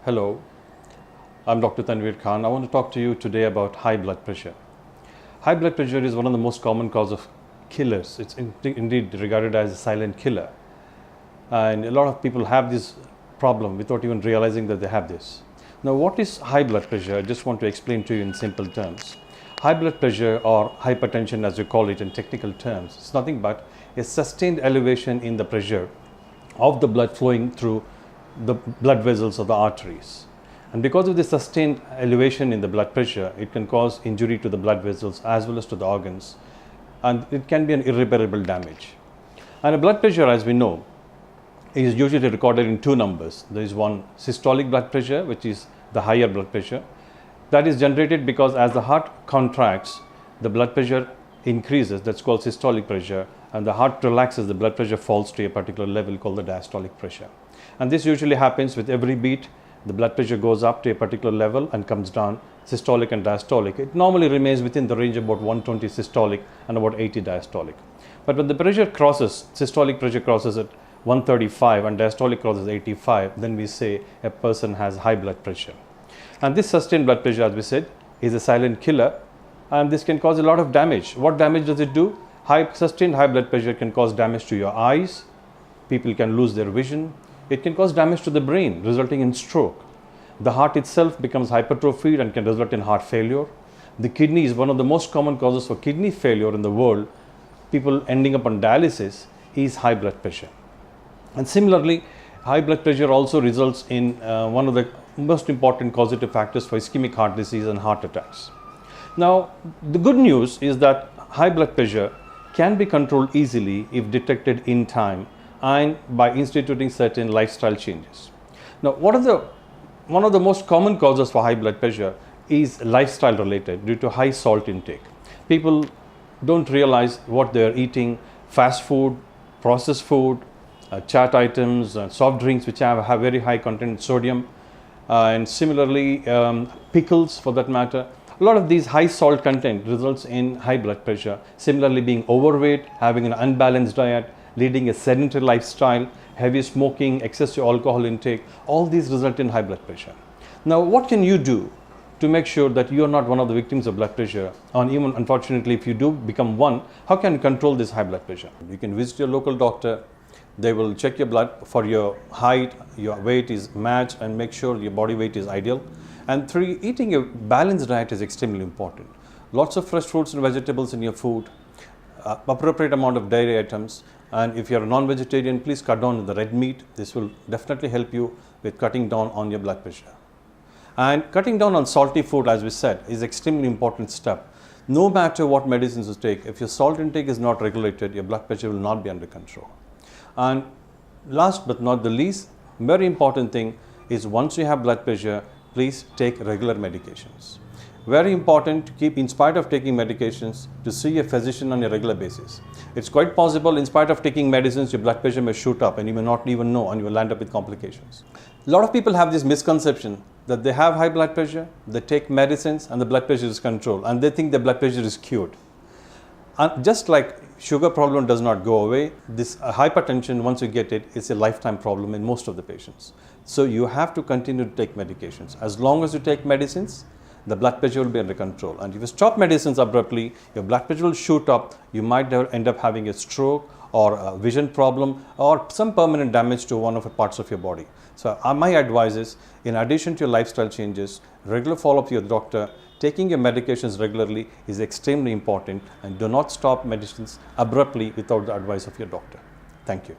Hello, I'm Dr. Tanveer Ahmed. I want to talk to you today about high blood pressure. High blood pressure is one of the most common cause of killers. It's indeed regarded as a silent killer. And a lot of people have this problem without even realizing that they have this. Now, what is high blood pressure? I just want to explain to you in simple terms. High blood pressure, or hypertension as you call it in technical terms, is nothing but a sustained elevation in the pressure of the blood flowing through the blood vessels of the arteries. And because of the sustained elevation in the blood pressure, it can cause injury to the blood vessels as well as to the organs, and it can be an irreparable damage. And a blood pressure, as we know, is usually recorded in two numbers. There is one systolic blood pressure, which is the higher blood pressure. That is generated because as the heart contracts, the blood pressure increases. That's called systolic pressure. And the heart relaxes, the blood pressure falls to a particular level called the diastolic pressure. And this usually happens with every beat. The blood pressure goes up to a particular level and comes down, systolic and diastolic. It normally remains within the range of about 120 systolic and about 80 diastolic. But when the pressure crosses, systolic pressure crosses at 135 and diastolic crosses 85, then we say a person has high blood pressure. And this sustained blood pressure, as we said, is a silent killer, and this can cause a lot of damage. What damage does it do? Sustained high blood pressure can cause damage to your eyes. People can lose their vision. It can cause damage to the brain, resulting in stroke. The heart itself becomes hypertrophied and can result in heart failure. The kidney is one of the most common causes for kidney failure in the world. People ending up on dialysis is high blood pressure. And similarly, high blood pressure also results in one of the most important causative factors for ischemic heart disease and heart attacks. Now, the good news is that high blood pressure can be controlled easily if detected in time and by instituting certain lifestyle changes. Now, one of the most common causes for high blood pressure is lifestyle related due to high salt intake. People don't realize what they are eating: fast food, processed food, chat items, soft drinks which have very high content in sodium, and similarly pickles for that matter. A lot of these high salt content results in high blood pressure. Similarly, being overweight, having an unbalanced diet, leading a sedentary lifestyle, heavy smoking, excessive alcohol intake, all these result in high blood pressure. Now, what can you do to make sure that you are not one of the victims of blood pressure? And even unfortunately, if you do become one, how can you control this high blood pressure? You can visit your local doctor. They will check your blood for your height, your weight is matched, and make sure your body weight is ideal. And three, eating a balanced diet is extremely important. Lots of fresh fruits and vegetables in your food, appropriate amount of dairy items, and if you're a non-vegetarian, please cut down on the red meat. This will definitely help you with cutting down on your blood pressure. And cutting down on salty food, as we said, is extremely important step. No matter what medicines you take, if your salt intake is not regulated, your blood pressure will not be under control. And last but not the least, very important thing is once you have blood pressure, please take regular medications. Very important to keep, in spite of taking medications, to see a physician on a regular basis. It's quite possible, in spite of taking medicines, your blood pressure may shoot up and you may not even know, and you will end up with complications. A lot of people have this misconception that they have high blood pressure, they take medicines, and the blood pressure is controlled, and they think the blood pressure is cured. And just like sugar problem does not go away, this hypertension, once you get it, is a lifetime problem in most of the patients. So you have to continue to take medications. As long as you take medicines, the blood pressure will be under control. And if you stop medicines abruptly, your blood pressure will shoot up. You might end up having a stroke or a vision problem or some permanent damage to one of the parts of your body. So my advice is, in addition to your lifestyle changes, regular follow-up with your doctor, taking your medications regularly is extremely important, and do not stop medicines abruptly without the advice of your doctor. Thank you.